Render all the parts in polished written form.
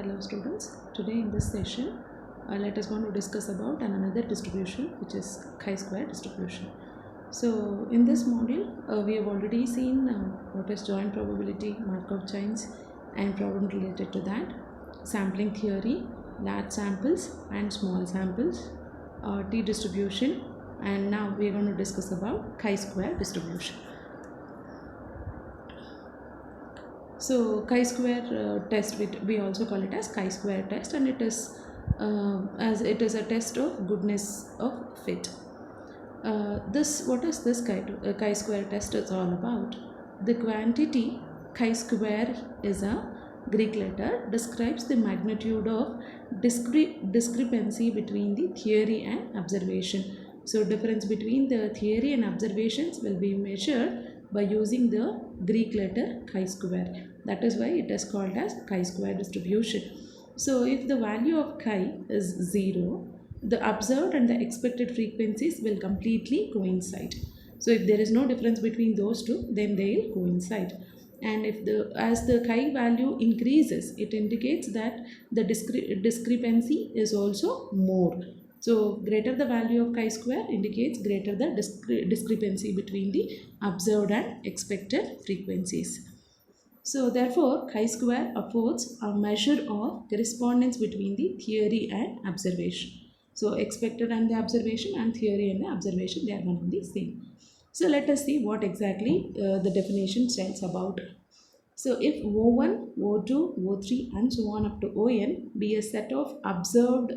Hello students, today in this session let us going to discuss about another distribution, which is chi-square distribution. So in this module we have already seen what is joint probability, Markov chains and problem related to that, sampling theory, large samples and small samples, t-distribution, and now we are going to discuss about chi-square distribution. So chi-square test, we also call it as chi-square test, and it is as it is a test of goodness of fit. What is this chi-square test is all about? The quantity chi-square is a Greek letter, describes the magnitude of discrepancy between the theory and observation. So difference between the theory and observations will be measured by using the Greek letter chi-square. That is why it is called as chi-square distribution. So if the value of chi is 0, the observed and the expected frequencies will completely coincide. So if there is no difference between those two, then they will coincide. And as the chi value increases, it indicates that the discrepancy is also more. So greater the value of chi-square indicates greater the discrepancy between the observed and expected frequencies. So therefore, chi-square affords a measure of correspondence between the theory and observation. So expected and the observation, and theory and the observation, they are one and the same. So let us see what exactly the definition tells about. So if O1, O2, O3 and so on up to On be a set of observed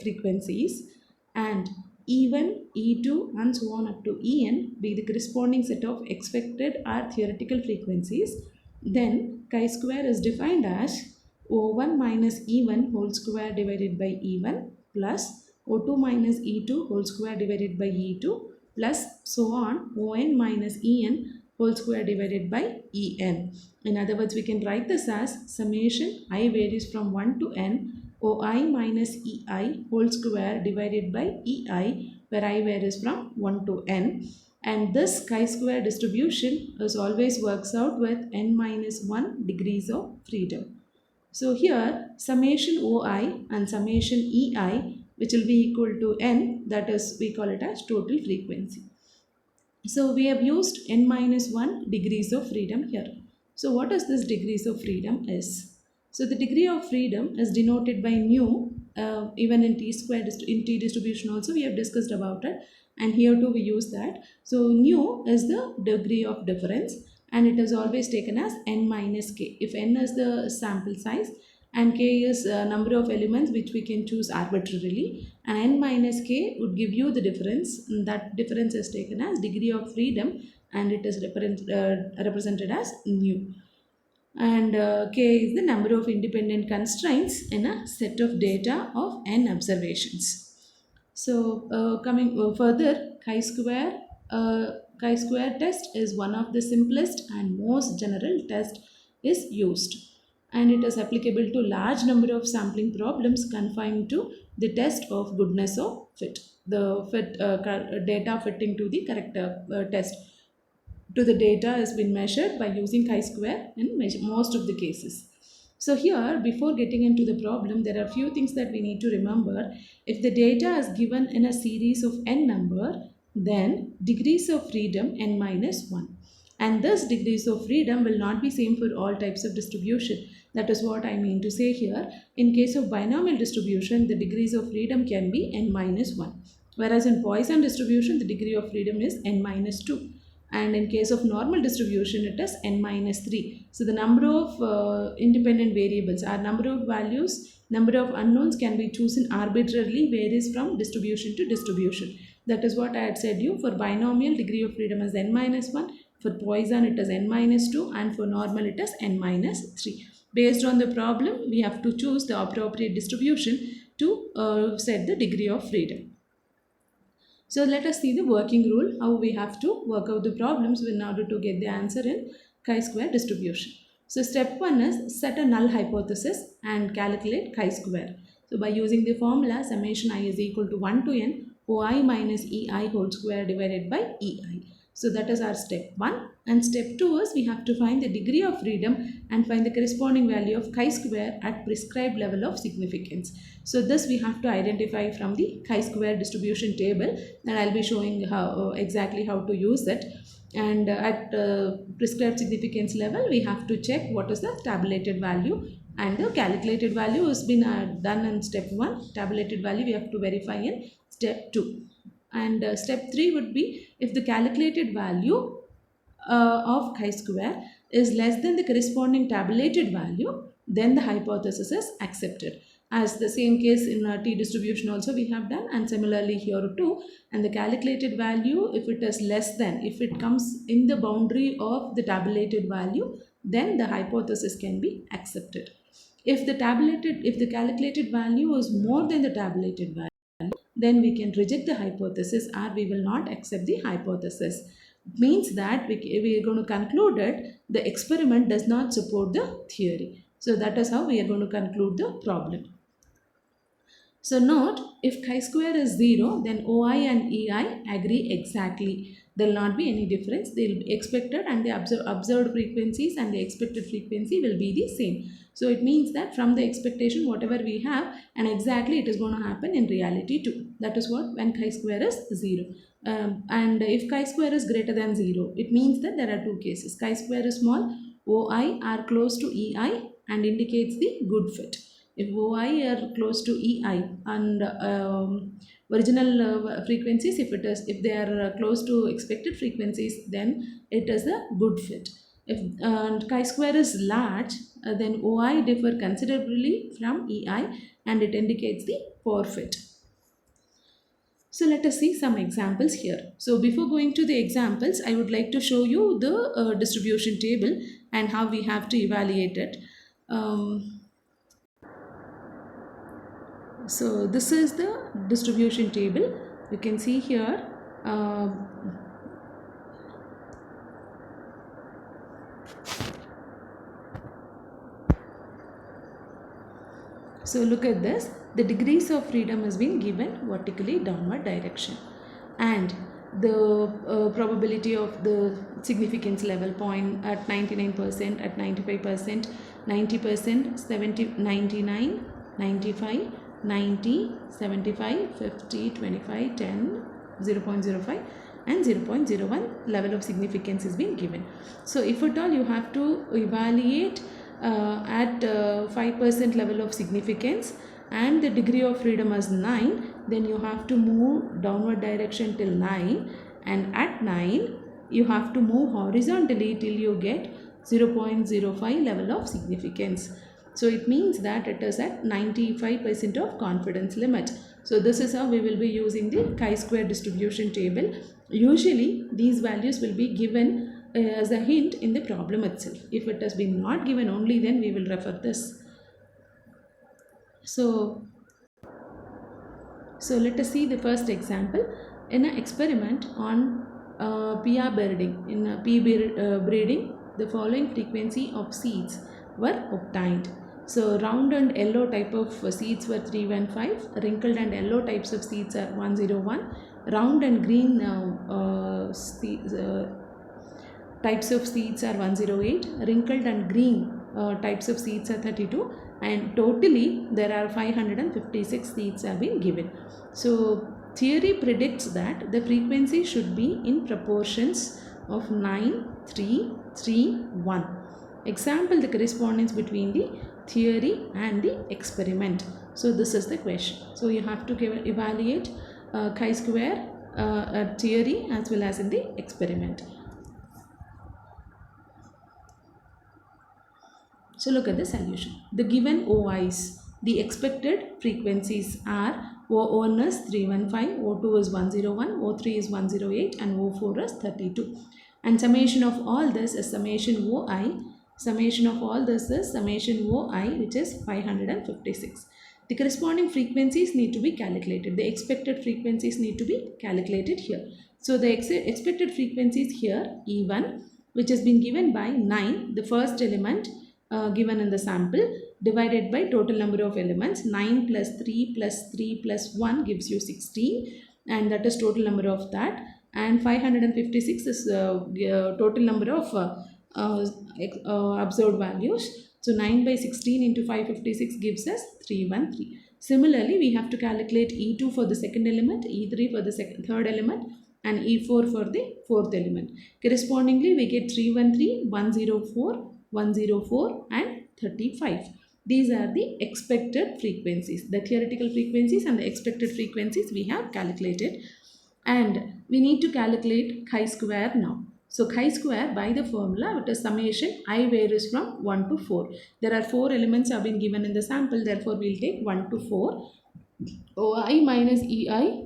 frequencies, and E1, E2 and so on up to En be the corresponding set of expected or theoretical frequencies, then chi-square is defined as O1 minus E1 whole square divided by E1 plus O2 minus E2 whole square divided by E2 plus so on On minus En whole square divided by En. In other words, we can write this as summation I varies from 1 to n Oi minus Ei whole square divided by Ei, where I varies from 1 to n. And this chi-square distribution is always works out with n minus 1 degrees of freedom. So here summation Oi and summation Ei, which will be equal to n, that is, we call it as total frequency. So we have used n minus 1 degrees of freedom here. So what is this degrees of freedom is? So the degree of freedom is denoted by mu, even in t-square in t distribution also we have discussed about it, and here too we use that. So nu is the degree of difference, and it is always taken as n minus k. If n is the sample size and k is number of elements which we can choose arbitrarily, and n minus k would give you the difference. That difference is taken as degree of freedom, and it is represented as nu. And k is the number of independent constraints in a set of data of n observations. So coming further, chi-square test is one of the simplest and most general test is used, and it is applicable to large number of sampling problems confined to the test of goodness of fit, the data fitting to the correct test to the data has been measured by using chi-square in most of the cases. So here, before getting into the problem, there are few things that we need to remember. If the data is given in a series of n number, then degrees of freedom n minus 1. And this degrees of freedom will not be same for all types of distribution. That is what I mean to say here. In case of binomial distribution, the degrees of freedom can be n minus 1. Whereas in Poisson distribution, the degree of freedom is n minus 2. And in case of normal distribution, it is n minus 3. So the number of independent variables, or number of values, number of unknowns can be chosen arbitrarily, varies from distribution to distribution. That is what I had said you. For binomial, degree of freedom is n minus 1. For Poisson, it is n minus 2. And for normal, it is n minus 3. Based on the problem, we have to choose the appropriate distribution to set the degree of freedom. So let us see the working rule, how we have to work out the problems in order to get the answer in chi-square distribution. So step 1 is set a null hypothesis and calculate chi-square. So by using the formula summation I is equal to 1 to n Oi minus Ei whole square divided by Ei. So that is our step 1. And step 2 is we have to find the degree of freedom and find the corresponding value of chi-square at prescribed level of significance. So this we have to identify from the chi-square distribution table, and I'll be showing how exactly how to use it. And at prescribed significance level, we have to check what is the tabulated value, and the calculated value has been done in step 1. Tabulated value we have to verify in step 2. And step 3 would be if the calculated value of chi-square is less than the corresponding tabulated value, then the hypothesis is accepted. As the same case in t distribution also we have done, and similarly here too. And the calculated value, if it is less than, if it comes in the boundary of the tabulated value, then the hypothesis can be accepted. If the calculated value is more than the tabulated value, then we can reject the hypothesis, or we will not accept the hypothesis. It means that we are going to conclude that the experiment does not support the theory. So that is how we are going to conclude the problem. So note, if chi-square is 0, then OI and EI agree exactly. There will not be any difference. They will be expected, and the observed frequencies and the expected frequency will be the same. So it means that from the expectation whatever we have, and exactly it is going to happen in reality too. That is what when chi-square is 0. And if chi-square is greater than 0, it means that there are two cases. Chi-square is small, OI are close to EI and indicates the good fit. If OI are close to EI and original frequencies, if they are close to expected frequencies, then it is a good fit. If chi-square is large, then OI differ considerably from EI and it indicates the poor fit. So let us see some examples here. So before going to the examples, I would like to show you the distribution table and how we have to evaluate it. So this is the distribution table. You can see here so look at this. The degrees of freedom has been given vertically downward direction, and the probability of the significance level point at 99%, at 95%, 90%, 70, 99, 95, 90, 75, 50, 25, 10, 0.05 and 0.01 level of significance is being given. So if at all you have to evaluate at 5% level of significance and the degree of freedom is 9, then you have to move downward direction till 9, and at 9 you have to move horizontally till you get 0.05 level of significance. So it means that it is at 95% of confidence limit. So this is how we will be using the chi-square distribution table. Usually these values will be given as a hint in the problem itself. If it has been not given only, then we will refer this. So let us see the first example. In an experiment on PR breeding, in pea breeding, the following frequency of seeds were obtained. So round and yellow type of seeds were 315, wrinkled and yellow types of seeds are 101, round and green types of seeds are 108, wrinkled and green types of seeds are 32, and totally there are 556 seeds have been given. So theory predicts that the frequency should be in proportions of 9, 3, 3, 1. Example the correspondence between the theory and the experiment. So this is the question. So you have to evaluate chi-square theory as well as in the experiment. So look at the solution. The given OIs, the expected frequencies are O1 is 315, O2 is 101, O3 is 108 and O4 is 32. And summation of all this is summation OI. Summation of all this is summation OI, which is 556. The corresponding frequencies need to be calculated. The expected frequencies need to be calculated here. So the expected frequencies here, E1, which has been given by 9, the first element given in the sample, divided by total number of elements. 9 plus 3 plus 3 plus 1 gives you 16, and that is total number of that. and 556 is total number of observed values. So 9 by 16 into 556 gives us 313. Similarly, we have to calculate E2 for the second element, E3 for the third element, and E4 for the fourth element. Correspondingly, we get 313, 104, 104 and 35. These are the expected frequencies. The theoretical frequencies and the expected frequencies we have calculated. And we need to calculate chi-square now. So chi-square by the formula, it is summation I varies from 1 to 4. There are 4 elements have been given in the sample, therefore we will take 1 to 4. OI minus EI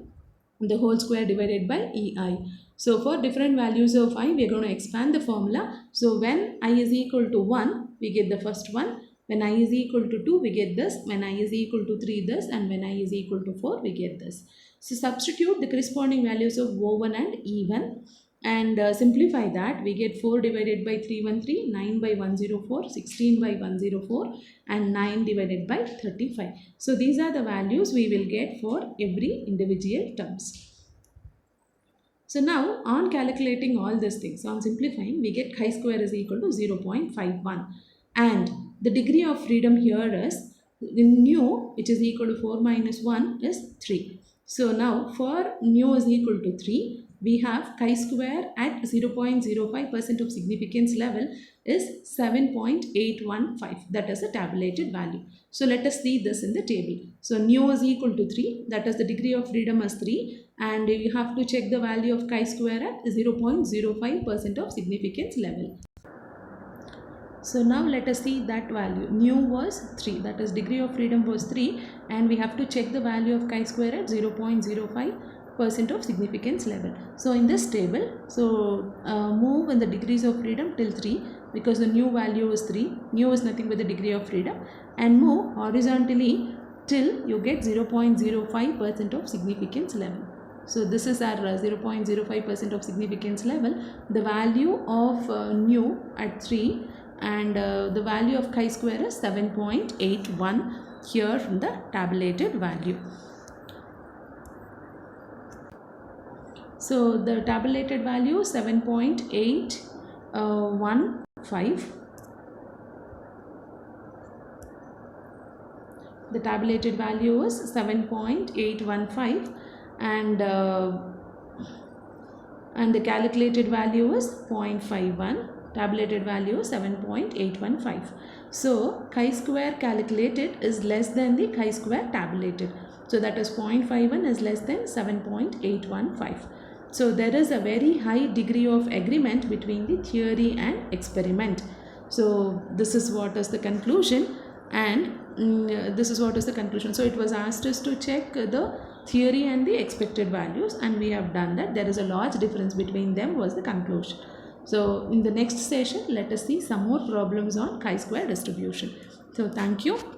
the whole square divided by EI. So for different values of I, we are going to expand the formula. So when I is equal to 1, we get the first one. When I is equal to 2, we get this. When I is equal to 3, this. And when I is equal to 4, we get this. So substitute the corresponding values of O1 and E1 and simplify that. We get 4 divided by 313, 9 by 104, 16 by 104 and 9 divided by 35. So these are the values we will get for every individual terms. So now on calculating all these things, on simplifying, we get chi-square is equal to 0.51 and the degree of freedom here is nu, which is equal to 4 minus 1 is 3. So now for nu is equal to 3, we have chi-square at 0.05% of significance level is 7.815. That is a tabulated value. So let us see this in the table. So nu is equal to 3, that is the degree of freedom is 3 and you have to check the value of chi-square at 0.05% of significance level. So now let us see that value. Nu was 3, that is degree of freedom was 3 and we have to check the value of chi-square at 0.05% of significance level. So in this table, so move in the degrees of freedom till 3 because the nu value is 3. Nu is nothing but the degree of freedom and move horizontally till you get 0.05% of significance level. So this is our 0.05% of significance level. The value of nu at 3 and the value of chi-square is 7.81 here from the tabulated value. So the tabulated value is 7.815. The tabulated value is 7.815 and the calculated value is 0.51. Tabulated value is 7.815. So chi-square calculated is less than the chi-square tabulated. So that is 0.51 is less than 7.815. So there is a very high degree of agreement between the theory and experiment. So this is what is the conclusion and this is what is the conclusion. So it was asked us to check the theory and the expected values and we have done that. There is a large difference between them was the conclusion. So in the next session, let us see some more problems on chi-square distribution. So thank you.